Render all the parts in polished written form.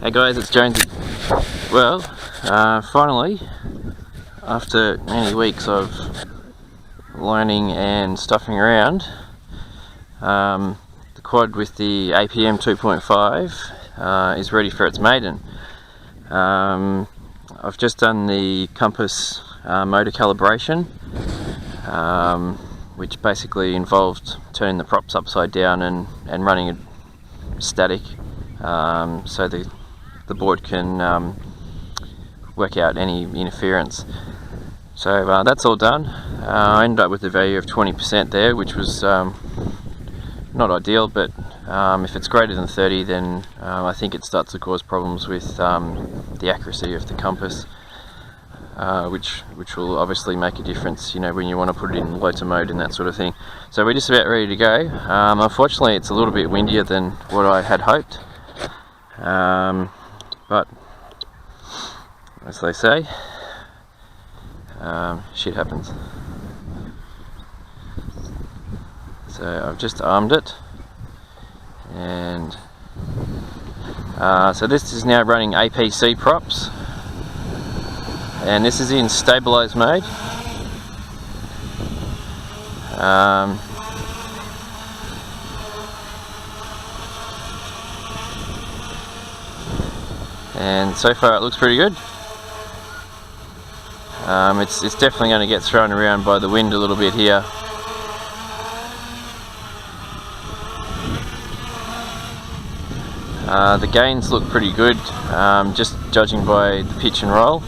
Hey guys, it's Jonesy. Well, finally, after many weeks of learning and stuffing around, the quad with the APM 2.5 is ready for its Maiden. I've just done the compass motor calibration, which basically involved turning the props upside down and running it static, so the board can work out any interference. So that's all done. I ended up with a value of 20% there, which was not ideal, but if it's greater than 30, then I think it starts to cause problems with the accuracy of the compass, which will obviously make a difference, you know, when you want to put it in Loiter mode and that sort of thing. So we're just about ready to go. Unfortunately, it's a little bit windier than what I had hoped, but as they say, shit happens. So I've just armed it, and so this is now running APC props, and this is in stabalize mode. And so far it looks pretty good. It's definitely going to get thrown around by the wind a little bit here. The gains look pretty good, just judging by the pitch and roll.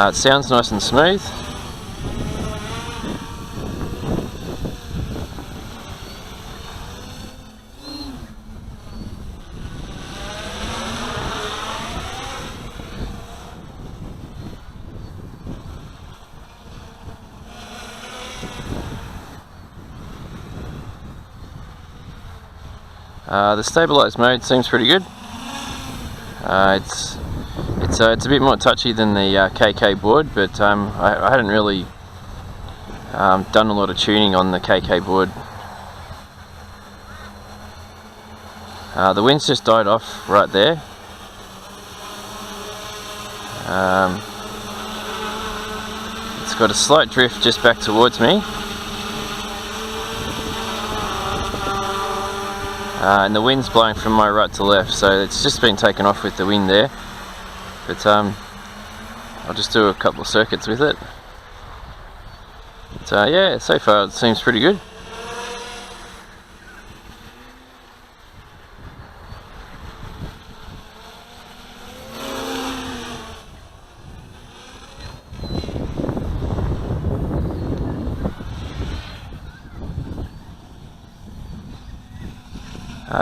It sounds nice and smooth. The stabilized mode seems pretty good. It's a bit more touchy than the KK board, but I hadn't really done a lot of tuning on the KK board. The wind's just died off right there. It's got a slight drift just back towards me. And the wind's blowing from my right to left, so it's just been taken off with the wind there. But I'll just do a couple of circuits with it. But yeah, so far it seems pretty good.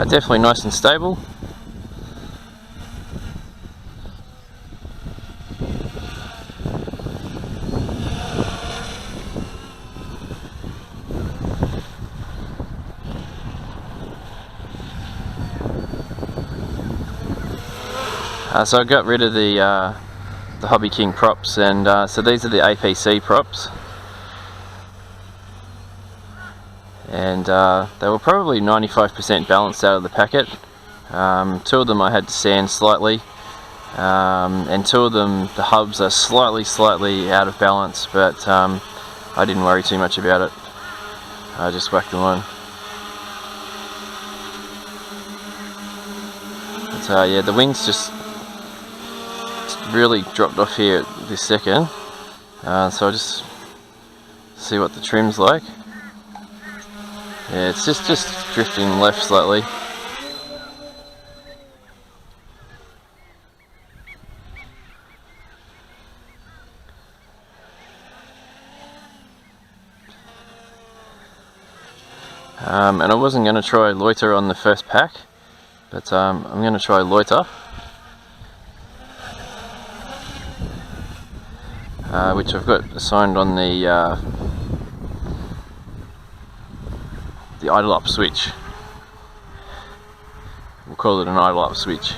Definitely nice and stable. So I got rid of the Hobby King props, and so these are the APC props. And they were probably 95% balanced out of the packet. Two of them I had to sand slightly, and two of them, the hubs are slightly out of balance, but I didn't worry too much about it. I just whacked them on. But yeah, the wind's just really dropped off here this second, so I'll just see what the trim's like. Yeah, it's just drifting left slightly. And I wasn't going to try Loiter on the first pack, but I'm going to try Loiter, which I've got assigned on the idle up switch. We'll call it an idle up switch.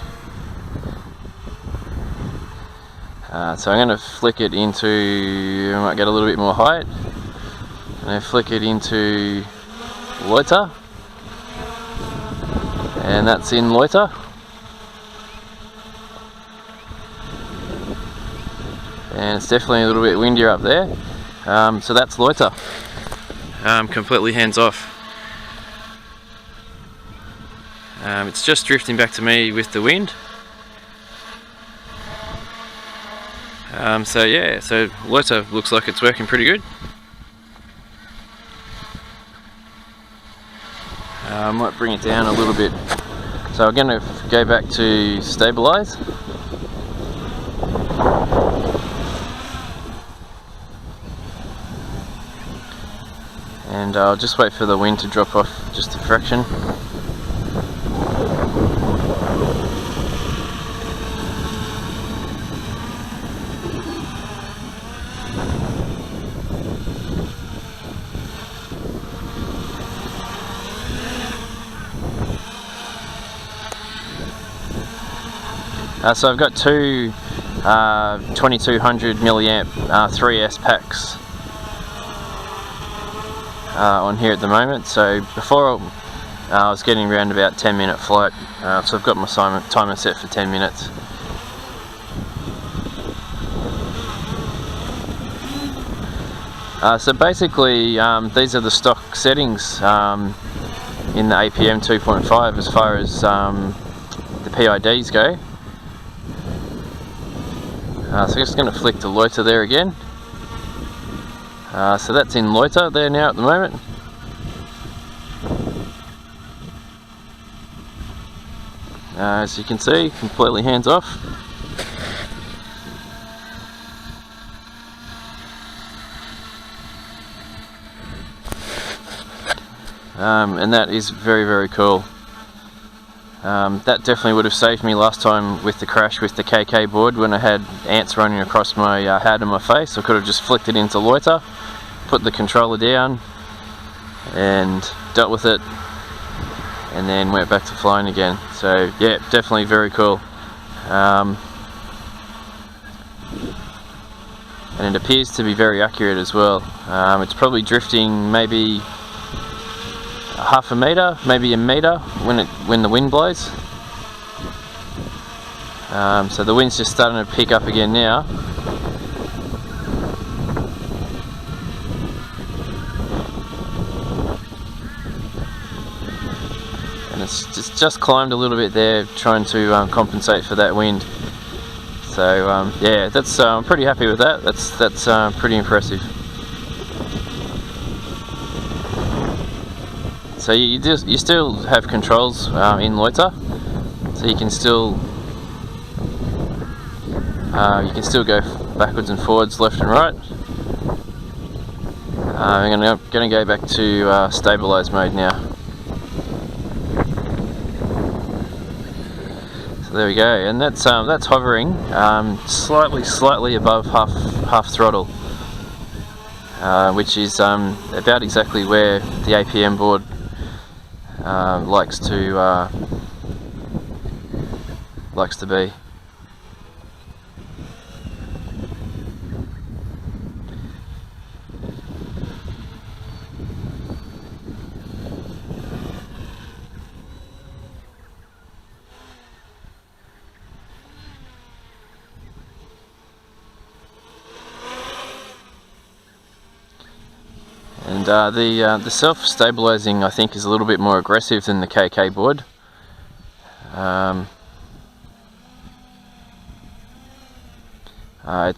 So I'm going to flick it into, I might get a little bit more height, and then flick it into Loiter. and that's in Loiter. And it's definitely a little bit windier up there. So that's Loiter. Completely hands off. It's just drifting back to me with the wind. So yeah, so Loiter looks like it's working pretty good. I might bring it down a little bit. So I'm going to go back to stabalize. And I'll just wait for the wind to drop off just a fraction. So I've got two 2200 milliamp 3S packs on here at the moment. So before I was getting around about 10-minute flight, so I've got my timer set for 10 minutes. So basically these are the stock settings in the APM 2.5 as far as the PIDs go. So I'm just going to flick to Loiter there again. So that's in Loiter there now at the moment. As you can see, completely hands off. And that is very, very cool. That definitely would have saved me last time with the crash with the KK board when I had ants running across my head and my face. I could have just flicked it into Loiter, put the controller down and dealt with it, and then went back to flying again. So yeah, definitely very cool. And it appears to be very accurate as well. It's probably drifting maybe half a meter, maybe a meter when the wind blows. So the wind's just starting to pick up again now. And it's just climbed a little bit there, trying to compensate for that wind. So yeah, that's I'm pretty happy with that. That's pretty impressive. So you still have controls in Loiter, so you can still go backwards and forwards, left and right. I'm going to go back to stabilize mode now. So there we go, and that's hovering slightly above half throttle, which is about exactly where the APM board likes to be. And the self-stabilizing, I think, is a little bit more aggressive than the KK board.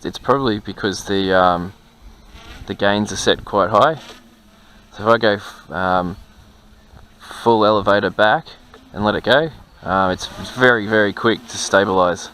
It's probably because the gains are set quite high. So if I go full elevator back and let it go, it's very, very quick to stabilize.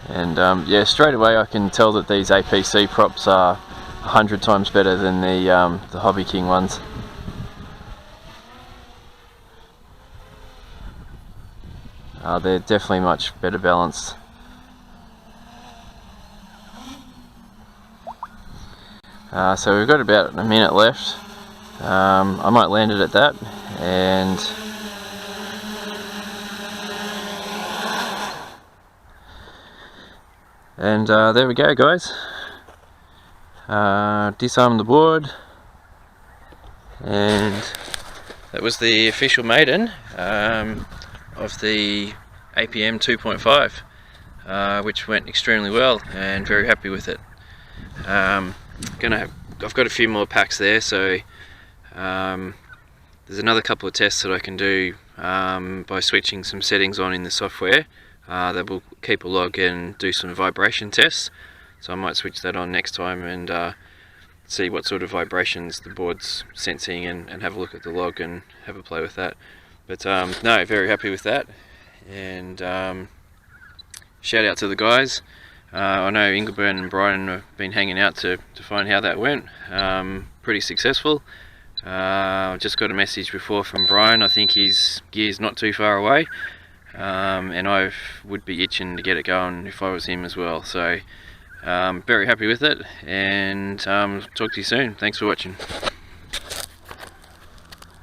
And yeah, straight away I can tell that these APC props are 100 times better than the Hobby King ones. They're definitely much better balanced. So we've got about a minute left. I might land it at that, and there we go, guys. Disarm the board, and that was the official Maiden of the APM 2.5, which went extremely well, and very happy with it. I've got a few more packs there, so there's another couple of tests that I can do by switching some settings on in the software that will keep a log and do some vibration tests. So I might switch that on next time and see what sort of vibrations the board's sensing, and have a look at the log and have a play with that. But no, very happy with that, and shout out to the guys. I know Ingelburn and Brian have been hanging out to find how that went. Pretty successful. Just got a message before from Brian. I think his gear's not too far away, and I would be itching to get it going if I was him as well. So very happy with it, and talk to you soon. Thanks for watching.